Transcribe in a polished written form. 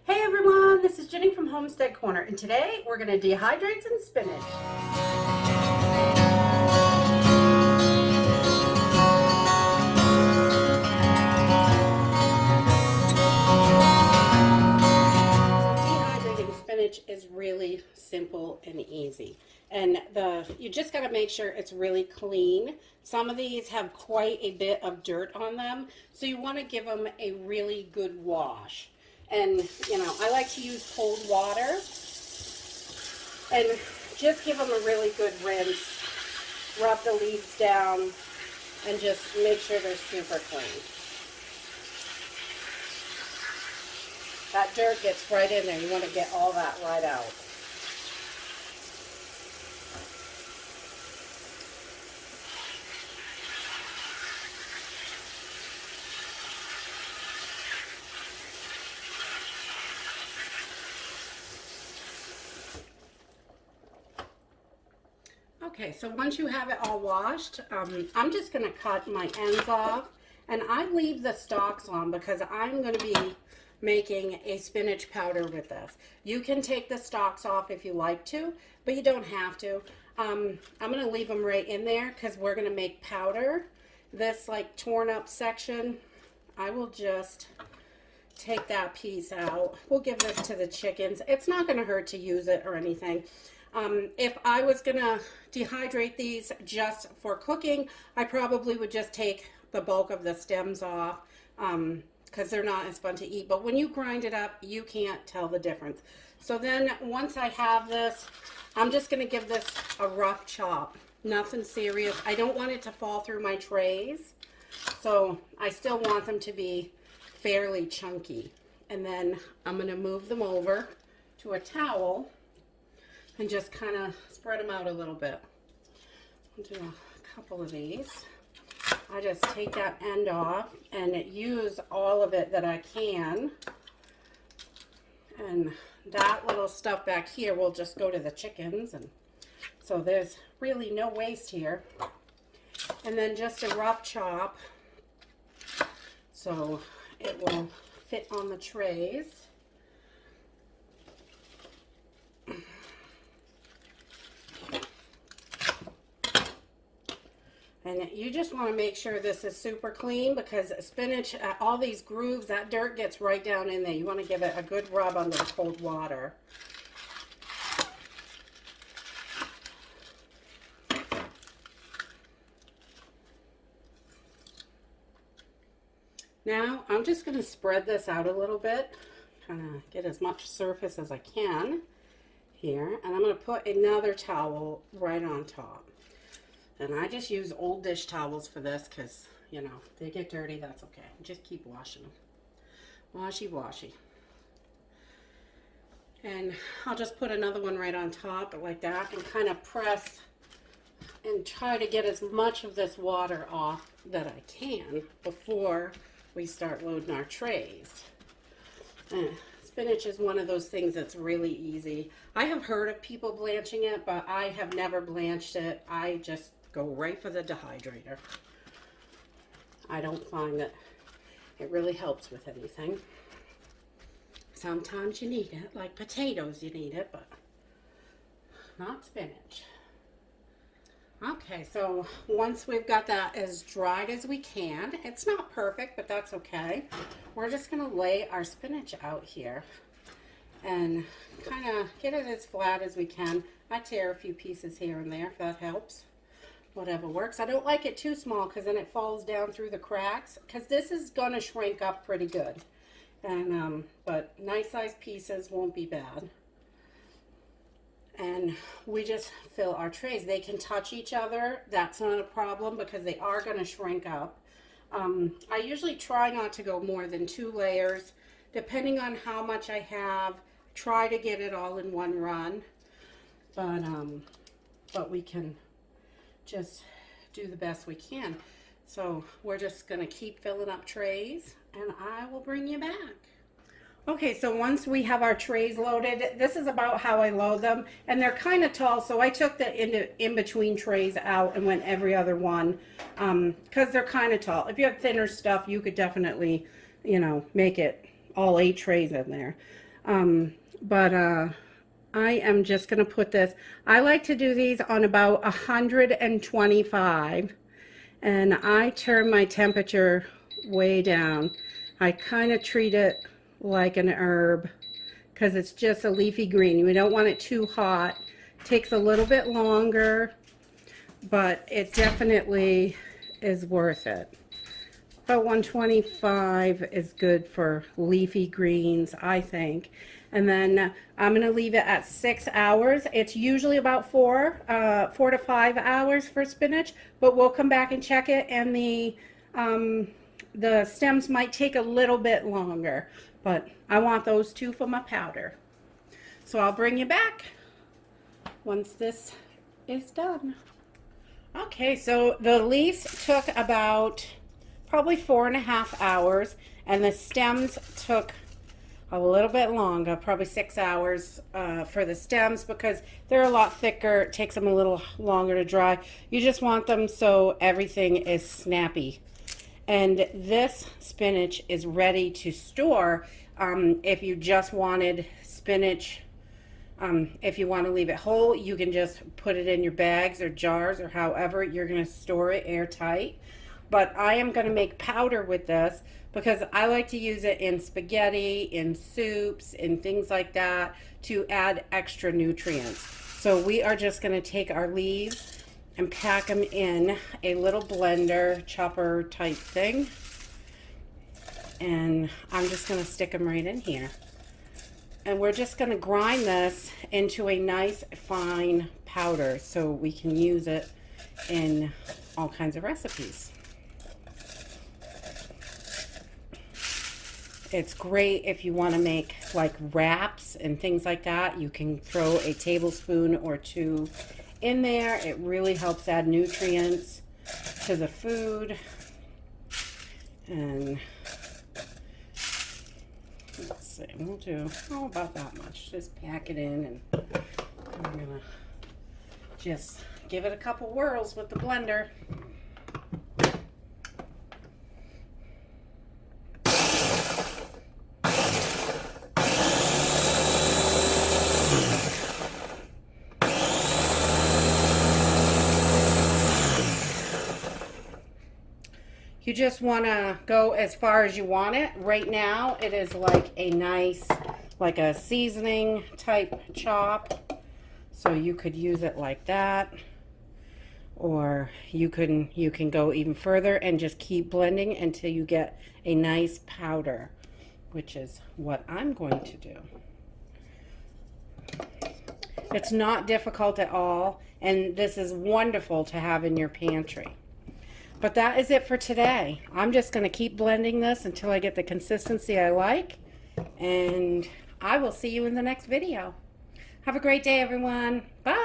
Hey everyone, this is Jenny from Homestead Corner, and today we're going to dehydrate some spinach. Dehydrating spinach is really simple and easy. And you just got to make sure it's really clean. Some of these have quite a bit of dirt on them, so you want to give them a really good wash. And, I like to use cold water and just give them a really good rinse. Rub the leaves down and just make sure they're super clean. That dirt gets right in there. You want to get all that right out. Okay, so once you have it all washed, I'm just going to cut my ends off, and I leave the stalks on because I'm going to be making a spinach powder with this. You can take the stalks off if you like to, but you don't have to. I'm going to leave them right in there because we're going to make powder. This like torn up section, I will just take that piece out. We'll give this to the chickens. It's not going to hurt to use it or anything. If I was going to dehydrate these just for cooking, I probably would just take the bulk of the stems off because they're not as fun to eat. But when you grind it up, you can't tell the difference. So then once I have this, I'm just going to give this a rough chop. Nothing serious. I don't want it to fall through my trays. So I still want them to be fairly chunky. And then I'm going to move them over to a towel and just kind of spread them out a little bit. I'll do a couple of these. I just take that end off and use all of it that I can. And that little stuff back here will just go to the chickens. And so there's really no waste here. And then just a rough chop so it will fit on the trays. And you just want to make sure this is super clean because spinach, all these grooves, that dirt gets right down in there. You want to give it a good rub under the cold water. Now, I'm just going to spread this out a little bit, kind of get as much surface as I can here. And I'm going to put another towel right on top. And I just use old dish towels for this because, they get dirty, that's okay. Just keep washing them. Washy, washy. And I'll just put another one right on top like that and kind of press and try to get as much of this water off that I can before we start loading our trays. Spinach is one of those things that's really easy. I have heard of people blanching it, but I have never blanched it. I just go right for the dehydrator. I don't find that it really helps with anything. Sometimes you need it, like potatoes you need it, but not spinach. Okay, so once we've got that as dried as we can, it's not perfect, but that's okay. We're just gonna lay our spinach out here and kind of get it as flat as we can. I tear a few pieces here and there if that helps. Whatever works. I don't like it too small because then it falls down through the cracks because this is going to shrink up pretty good. And but nice sized pieces won't be bad. And we just fill our trays. They can touch each other. That's not a problem because they are going to shrink up. I usually try not to go more than 2 layers. Depending on how much I have, try to get it all in one run. But we can just do the best we can. So we're just going to keep filling up trays and I will bring you back. Okay, so once we have our trays loaded, this is about how I load them, and they're kind of tall, so I took the in-between trays out and went every other one because they're kind of tall. If you have thinner stuff, you could definitely, make it all 8 trays in there. But I am just going to put this. I like to do these on about 125, and I turn my temperature way down. I kind of treat it like an herb because it's just a leafy green. We don't want it too hot. It takes a little bit longer, but it definitely is worth it. About 125 is good for leafy greens, I think. And then I'm going to leave it at 6 hours. It's usually about 4 to 5 hours for spinach, but we'll come back and check it, and the stems might take a little bit longer, but I want those two for my powder. So I'll bring you back once this is done. Okay, so the leaves took about probably 4.5 hours, and the stems took a little bit longer, probably 6 hours for the stems, because they're a lot thicker. It takes them a little longer to dry. You just want them so everything is snappy. And this spinach is ready to store. If you just wanted spinach, if you want to leave it whole, you can just put it in your bags or jars or however you're going to store it airtight. But I am going to make powder with this because I like to use it in spaghetti, in soups, in things like that to add extra nutrients. So we are just going to take our leaves and pack them in a little blender, chopper type thing. And I'm just going to stick them right in here. And we're just going to grind this into a nice fine powder so we can use it in all kinds of recipes. It's great if you want to make like wraps and things like that. You can throw a tablespoon or two in there. It really helps add nutrients to the food. And let's see, we'll do about that much. Just pack it in, and I'm gonna just give it a couple whirls with the blender. You just want to go as far as you want it. Right now, it is like a nice, like a seasoning type chop. So you could use it like that. Or you can go even further and just keep blending until you get a nice powder, which is what I'm going to do. It's not difficult at all, and this is wonderful to have in your pantry. But that is it for today. I'm just going to keep blending this until I get the consistency I like. And I will see you in the next video. Have a great day, everyone. Bye.